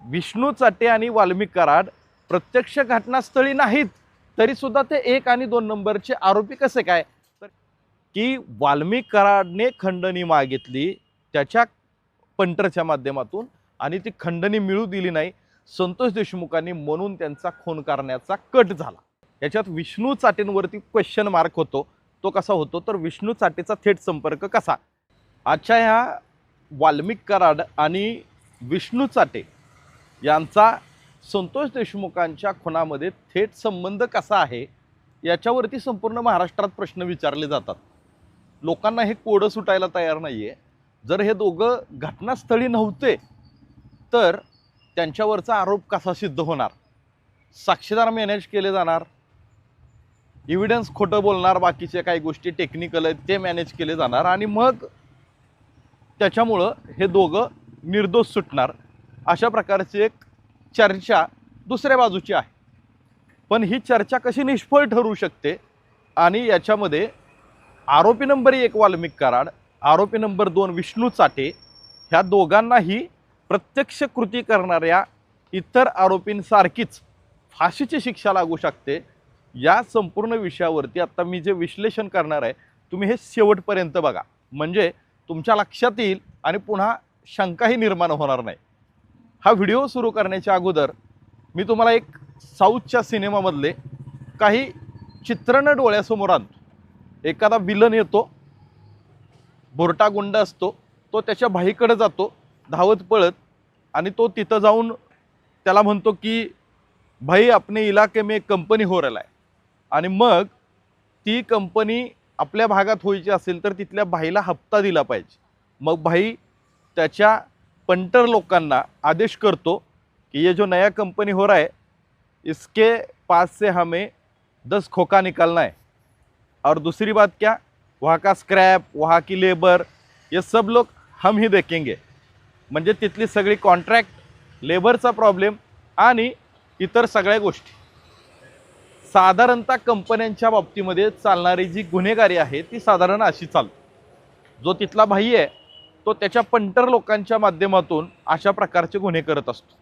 विष्णू चाटे आणि वाल्मिक कराड प्रत्यक्ष घटनास्थळी नाहीत, तरी सुद्धा ते 1 आणि 2 नंबरचे आरोपी कसे काय? तर की वाल्मिक कराडने खंडणी मागितली त्याच्या पंटरच्या माध्यमातून आणि ती खंडणी मिळू दिली नाही संतोष देशमुखांनी, म्हणून त्यांचा खून करण्याचा कट झाला। याच्यात विष्णू चाटेंवरती क्वेश्चन मार्क होतो। तो कसा होतो तर विष्णू चाटेचा थेट संपर्क कसा? आजच्या ह्या वाल्मिक कराड आणि विष्णू चाटे यांचा संतोष देशमुखांच्या खुनामध्ये थेट संबंध कसा आहे याच्यावरती संपूर्ण महाराष्ट्रात प्रश्न विचारले जातात। लोकांना हे कोडं सुटायला तयार नाहीये। जर हे दोघं घटनास्थळी नव्हते तर त्यांच्यावरचा आरोप कसा सिद्ध होणार? साक्षीदार मॅनेज केले जाणार, एव्हिडन्स खोटं बोलणार, बाकीचे काही गोष्टी टेक्निकल आहेत ते मॅनेज केले जाणार आणि मग त्याच्यामुळं हे दोघं निर्दोष सुटणार, अशा प्रकारची एक चर्चा दुसऱ्या बाजूची आहे। पण ही चर्चा कशी निष्फळ ठरू शकते आणि याच्यामध्ये आरोपी नंबर 1 वाल्मिक कराड, आरोपी नंबर 2 विष्णू चाटे ह्या दोघांनाही प्रत्यक्ष कृती करणाऱ्या इतर आरोपींसारखीच फाशीची शिक्षा लागू शकते, या संपूर्ण विषयावरती आता मी जे विश्लेषण करणार आहे तुम्ही हे शेवटपर्यंत बघा, म्हणजे तुमच्या लक्षात येईल आणि पुन्हा शंकाही निर्माण होणार नाही। हा व्हिडिओ सुरू करण्याच्या अगोदर मी तुम्हाला एक साऊथच्या सिनेमामधले काही चित्रण डोळ्यासमोर आणतो। एखादा विलन येतो, बोरटा गुंड असतो, तो त्याच्या भाईकडे जातो धावत पळत आणि तो तिथं जाऊन त्याला म्हणतो की भाई अपने इलाके में एक कंपनी हो रहा है, आणि मग ती कंपनी आपल्या भागात व्हायची असेल तर तिथल्या भाईला हप्ता दिला पाहिजे। मग भाई त्याच्या पंटर लोकांना आदेश करतो कि ये जो नया कंपनी हो रहा है इसके पास से हमें 10 खोखा निकालना है, और दूसरी बात क्या, वहाँ का स्क्रैप, वहाँ की लेबर, ये सब लोग हम ही देखेंगे। म्हणजे तिथली सगळी कॉन्ट्रॅक्ट, लेबरचा प्रॉब्लेम आणि इतर सगळ्या गोष्टी। साधारणतः कंपन्यांच्या बाबतीमध्ये चालणारी जी गुन्हेगारी आहे ती साधारण अशी चालते। जो तिथला भाई आहे तो त्याच्या पंटर लोकांच्या माध्यमातून अशा प्रकारचे गुन्हे करत असतो,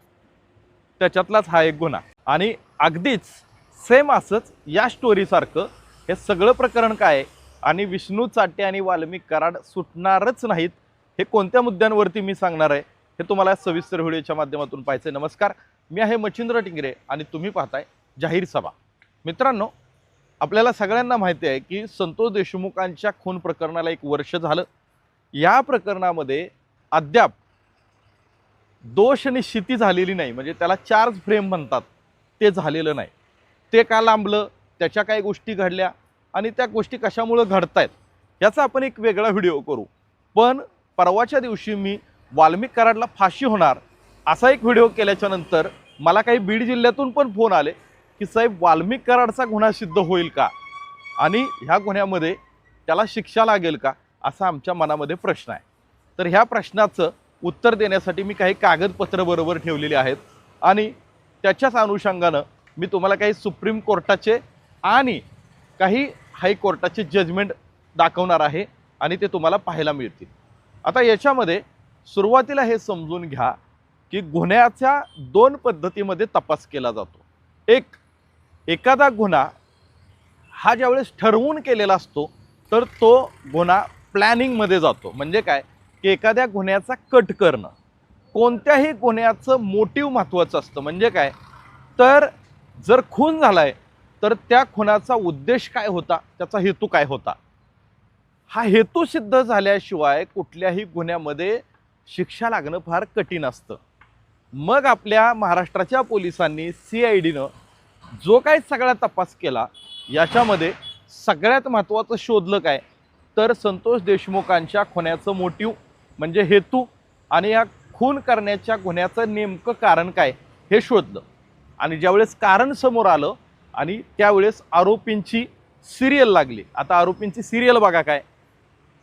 त्याच्यातलाच हा एक गुन्हा। आणि अगदीच सेम असंच या स्टोरीसारखं हे सगळं प्रकरण काय आहे आणि विष्णू चाटे आणि वाल्मिक कराड सुटणारच नाहीत, हे कोणत्या मुद्द्यांवरती मी सांगणार आहे हे तुम्हाला सविस्तर व्हिडिओच्या माध्यमातून पाहायचं। नमस्कार, मी आहे मच्छिंद्र टिंगरे आणि तुम्ही पाहताय जाहीर सभा। मित्रांनो, आपल्याला सगळ्यांना माहिती आहे की संतोष देशमुखांच्या खून प्रकरणाला 1 वर्ष झालं। या प्रकरणामध्ये अद्याप दोष निश्चिती झालेली नाही, म्हणजे त्याला चार्ज फ्रेम म्हणतात ते झालेलं नाही। ते का लांबलं, त्याच्या काही गोष्टी घडल्या आणि त्या गोष्टी कशामुळे घडतायत याचा आपण एक वेगळा व्हिडिओ करू। पण परवाच्या दिवशी मी वाल्मिक कराडला फाशी होणार असा एक व्हिडिओ केल्याच्या नंतर मला काही बीड जिल्ह्यातून पण फोन आले की साहेब वाल्मिक कराडचा गुन्हा सिद्ध होईल का आणि ह्या गुन्ह्यामध्ये त्याला शिक्षा लागेल का, असा आमच्या मनामध्ये प्रश्न आहे। तर ह्या प्रश्नाचं उत्तर देण्यासाठी मी काही कागदपत्र बरोबर ठेवलेली आहेत आणि त्याच्याच अनुषंगानं मी तुम्हाला काही सुप्रीम कोर्टाचे आणि काही हायकोर्टाचे जजमेंट दाखवणार आहे आणि ते तुम्हाला पाहायला मिळतील। आता याच्यामध्ये सुरुवातीला हे समजून घ्या की गुन्ह्याच्या 2 पद्धतीमध्ये तपास केला जातो। एखादा गुन्हा हा ज्यावेळेस ठरवून केलेला असतो तर तो गुन्हा प्लॅनिंगमध्ये जातो। म्हणजे काय की एखाद्या गुन्ह्याचा कट करणं, कोणत्याही गुन्ह्याचं मोटिव्ह महत्त्वाचं असतं। म्हणजे काय तर जर खून झालाय तर त्या खुनाचा उद्देश काय होता, त्याचा हेतू काय होता, हा हेतू सिद्ध झाल्याशिवाय कुठल्याही गुन्ह्यामध्ये शिक्षा लागणं फार कठीण असतं। मग आपल्या महाराष्ट्राच्या पोलिसांनी CIDनं जो काही सगळा तपास केला याच्यामध्ये सगळ्यात महत्त्वाचं शोधलं काय तर संतोष देशमुखांच्या खुनाचं मोटिव्ह म्हणजे हेतू आणि या खून करण्याच्या गुन्ह्याचं नेमकं कारण काय हे शोधलं। आणि ज्यावेळेस कारण समोर आलं आणि त्यावेळेस आरोपींची सिरियल लागली। आता आरोपींची सिरियल बघा काय,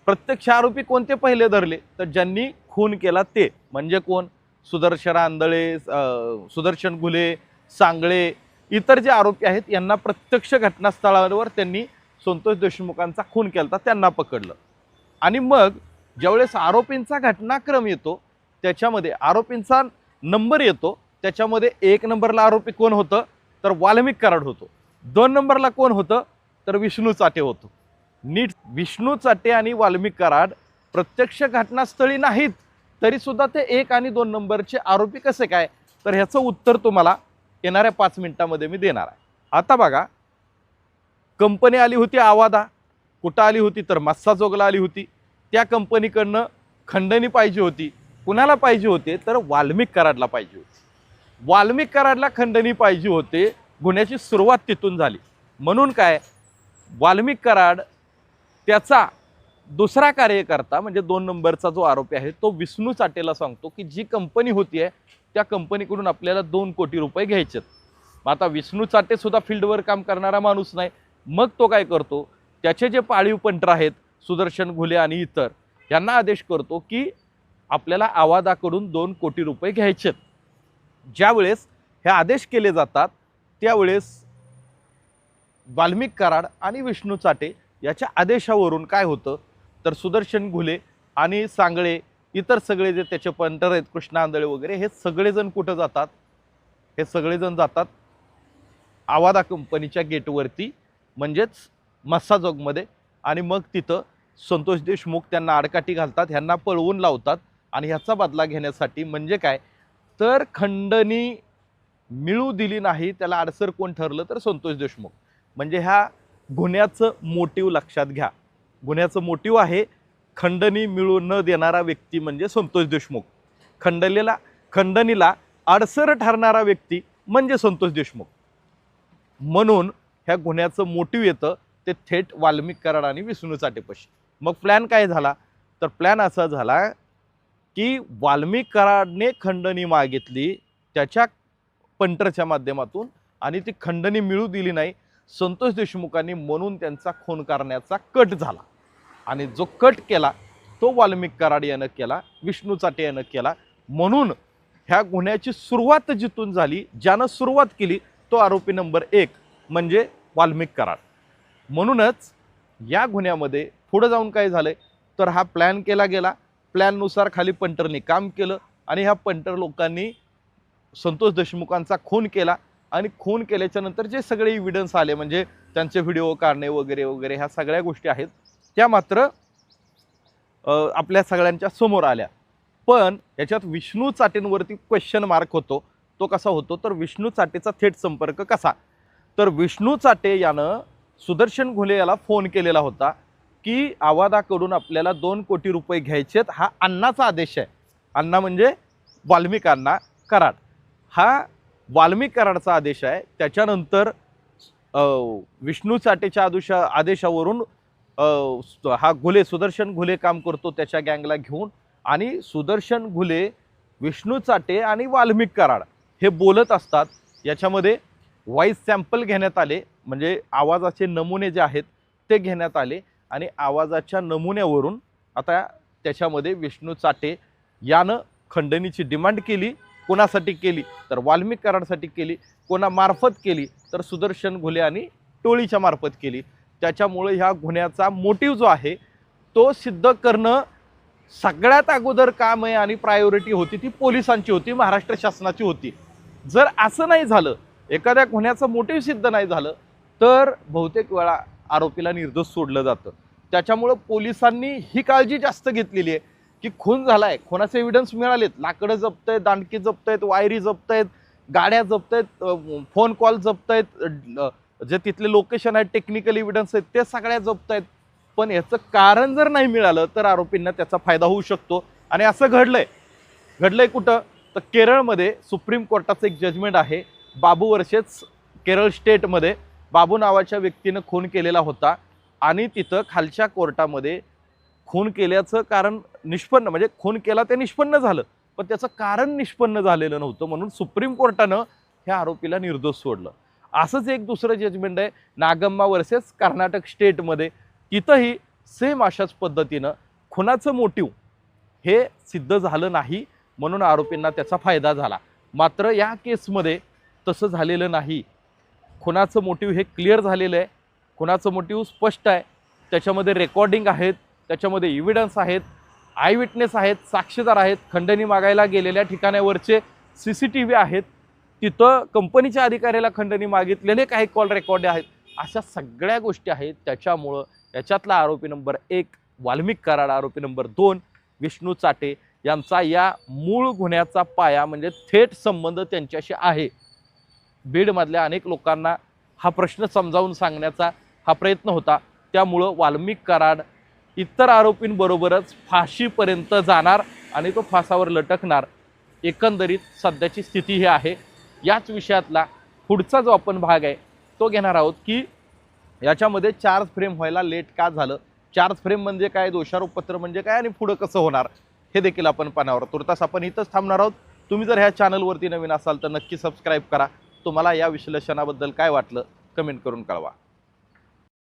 प्रत्यक्ष आरोपी कोणते पहिले धरले तर ज्यांनी खून केला ते, म्हणजे कोण, सुदर्शन आंधळे, सुदर्शन घुले, सांगळे, इतर जे आरोपी आहेत यांना प्रत्यक्ष घटनास्थळावर त्यांनी संतोष देशमुखांचा खून केला त्यांना पकडलं। आणि मग ज्यावेळेस आरोपींचा घटनाक्रम येतो त्याच्यामध्ये आरोपींचा नंबर येतो त्याच्यामध्ये 1 नंबरला आरोपी कोण होतं तर वाल्मिक कराड होतो. 2 नंबरला कोण होतं तर विष्णू चाटे होतो. नीट विष्णू चाटे आणि वाल्मिक कराड प्रत्यक्ष घटनास्थळी नाहीत तरी सुद्धा ते 1 आणि 2 नंबरचे आरोपी कसे काय, तर ह्याचं उत्तर तुम्हाला येणाऱ्या 5 मिनिटांमध्ये मी देणार आहे. आता बघा, कंपनी आली होती आवादा. कुठं आली होती तर मस्साजोगला आली होती. त्या कंपनीकडनं खंडणी पाहिजे होती. कुणाला पाहिजे होते तर वाल्मिक कराडला पाहिजे होती. वाल्मिक कराडला खंडणी पाहिजे होते. गुन्ह्याची सुरुवात तिथून झाली. म्हणून काय, वाल्मिक कराड त्याचा दुसरा कार्यकर्ता म्हणजे 2 नंबरचा जो आरोपी आहे तो विष्णू चाटेला सांगतो की जी कंपनी होती आहे त्या कंपनीकडून आपल्याला 2 कोटी रुपये घ्यायचे. आता विष्णू चाटे सुद्धा फील्डवर काम करणारा माणूस नाही. मग तो काय करतो, त्याचे जे पाळीव पंटर आहेत सुदर्शन घुले आणि इतर, यांना आदेश करतो की आपल्याला आवादाकडून 2 कोटी रुपये घ्यायचेत. ज्यावेळेस हे आदेश केले जातात त्यावेळेस वाल्मिक कराड आणि विष्णू चाटे याच्या आदेशावरून काय होतं तर सुदर्शन घुले आणि सांगळे, इतर सगळे जे त्याचे पंटर आहेत कृष्णा आंधळे वगैरे, हे सगळेजण कुठं जातात, हे सगळेजण जातात आवादा कंपनीच्या गेटवरती म्हणजेच मस्साजोगमध्ये. आणि मग तिथं संतोष देशमुख त्यांना आडकाठी घालतात, ह्यांना पळवून लावतात. आणि ह्याचा बदला घेण्यासाठी म्हणजे काय तर खंडणी मिळू दिली नाही त्याला अडसर कोण ठरलं तर संतोष देशमुख. म्हणजे ह्या गुन्ह्याचं मोटिव्ह लक्षात घ्या. गुन्ह्याचं मोटिव्ह आहे खंडणी मिळू न देणारा व्यक्ती म्हणजे संतोष देशमुख. खंडणीला अडसर ठरणारा व्यक्ती म्हणजे संतोष देशमुख. म्हणून ह्या गुन्ह्याचं मोटिव्ह येतं ते थेट वाल्मिक कराड आणि विष्णू चाटेपाशी. मग प्लॅन काय झाला तर प्लॅन असा झाला की वाल्मिक कराडने खंडणी मागितली त्याच्या पंटरच्या माध्यमातून आणि ती खंडणी मिळू दिली नाही संतोष देशमुखांनी, म्हणून त्यांचा खून करण्याचा कट झाला. आणि जो कट केला तो वाल्मिक कराड यानं केला, विष्णू चाटे यानं केला. म्हणून ह्या गुन्ह्याची सुरुवात जिथून झाली, ज्यानं सुरुवात केली तो आरोपी नंबर 1 म्हणजे वाल्मिक कराड. म्हणूनच या गुन्ह्यामध्ये पुढे जाऊन काय झालंय तर हा प्लॅन केला गेला. प्लॅननुसार खाली पंटरने काम केलं आणि ह्या पंटर लोकांनी संतोष देशमुखांचा खून केला. आणि खून केल्याच्या नंतर जे सगळे एव्हिडन्स आले म्हणजे त्यांचे व्हिडिओ काढणे वगैरे वगैरे ह्या सगळ्या गोष्टी आहेत त्या मात्र आपल्या सगळ्यांच्या समोर आल्या. पण याच्यात विष्णू चाटेंवरती क्वेश्चन मार्क होतो. तो कसा होतो तर विष्णू चाटेचा थेट संपर्क कसा, तर विष्णू चाटे यानं सुदर्शन घुले याला फोन केलेला होता की आवादाकडून आपल्याला 2 कोटी रुपये घ्यायचेत. हा अण्णाचा आदेश आहे. अण्णा म्हणजे वाल्मिक अण्णा कराड, हा वाल्मिक कराडचा आदेश आहे. त्याच्यानंतर विष्णू चाटेच्या आदेशावरून हा घुले सुदर्शन घुले काम करतो त्याच्या गँगला घेऊन. आणि सुदर्शन घुले, विष्णू चाटे आणि वाल्मिक कराड हे बोलत असतात. याच्यामध्ये व्हॉइस सॅम्पल घेण्यात आले म्हणजे आवाजाचे नमुने जे आहेत ते घेण्यात आले. आणि आवाजाच्या नमुन्यावरून आता त्याच्यामध्ये विष्णू चाटे यानं खंडणीची डिमांड केली. कोणासाठी केली तर वाल्मिक कराडसाठी केली. कोणामार्फत केली तर सुदर्शन घुले आणि टोळीच्या मार्फत केली. त्याच्यामुळे ह्या गुन्ह्याचा मोटिव्ह जो आहे तो सिद्ध करणं सगळ्यात अगोदर काम आहे आणि प्रायोरिटी होती ती पोलिसांची होती, महाराष्ट्र शासनाची होती. जर असं नाही झालं, एखाद्या गुन्ह्याचं मोटिव्ह सिद्ध नाही झालं तर बहुतेक वेळा आरोपीला निर्दोष सोडलं जातं. त्याच्यामुळं पोलिसांनी ही काळजी जास्त घेतलेली आहे की खून झालाय, खुनाचे एव्हिडन्स मिळालेत, लाकडं जप्त आहेत, दांडकी जप्त आहेत, वायरी जप्त आहेत, गाड्या जप्त आहेत, फोन कॉल जप्त आहेत, जे तिथले लोकेशन आहेत, टेक्निकल एव्हिडन्स आहेत ते सगळ्या जप्त आहेत. पण याचं कारण जर नाही मिळालं तर आरोपींना त्याचा फायदा होऊ शकतो. आणि असं घडलंय कुठं तर केरळमध्ये सुप्रीम कोर्टाचं एक जजमेंट आहे. बाबू वर्सेस केरळ स्टेटमध्ये बाबू नावाच्या व्यक्तीनं खून केलेला होता आणि तिथं खालच्या कोर्टामध्ये खून केल्याचं कारण निष्पन्न म्हणजे खून केला ते निष्पन्न झालं पण त्याचं कारण निष्पन्न झालेलं नव्हतं. म्हणून सुप्रीम कोर्टानं ह्या आरोपीला निर्दोष सोडलं. असंच एक दुसरं जजमेंट आहे नागम्मा वर्सेस कर्नाटक स्टेटमध्ये. तिथंही सेम अशाच पद्धतीनं खुनाचं मोटिव्ह हे सिद्ध झालं नाही म्हणून आरोपींना त्याचा फायदा झाला. मात्र या केसमध्ये तसं झालेलं नाही. खुनाचं मोटिव्ह हे क्लिअर झालेलं आहे. खुनाचं मोटिव्ह स्पष्ट आहे. त्याच्यामध्ये रेकॉर्डिंग आहेत, त्याच्यामध्ये एव्हिडन्स आहेत, आय विटनेस आहेत, साक्षीदार आहेत, खंडणी मागायला गेलेल्या ठिकाणावरचे CCTV आहेत, तिथं कंपनीच्या अधिकाऱ्याला खंडणी मागितलेले काही कॉल रेकॉर्ड आहेत, अशा सगळ्या गोष्टी आहेत. त्याच्यामुळं याच्यातला आरोपी नंबर 1 वाल्मिक कराड, आरोपी नंबर 2 विष्णू चाटे यांचा या मूळ गुन्ह्याचा पाया म्हणजे थेट संबंध त्यांच्याशी आहे. बीडमधल्या अनेक लोकांना हा प्रश्न समजावून सांगण्याचा हा प्रयत्न होता. त्यामुळं वाल्मिक कराड इतर आरोपींबरोबरच फाशीपर्यंत जाणार आणि तो फासावर लटकणार. एकंदरीत सध्याची स्थिती ही आहे. याच विषयातला पुढचा जो आपण भाग आहे तो घेणार आहोत की याच्यामध्ये चार्ज फ्रेम व्हायला लेट का झालं, चार्ज फ्रेम म्हणजे काय, दोषारोपपत्र म्हणजे काय आणि पुढं कसं होणार हे देखील आपण पाहणार. तुर्तास आपण इथंच थांबणार आहोत. तुम्ही जर ह्या चॅनलवरती नवीन असाल तर नक्की सबस्क्राईब करा. तुम्हाला या विश्लेषणाबद्दल काय वाटलं कमेंट करून कळवा.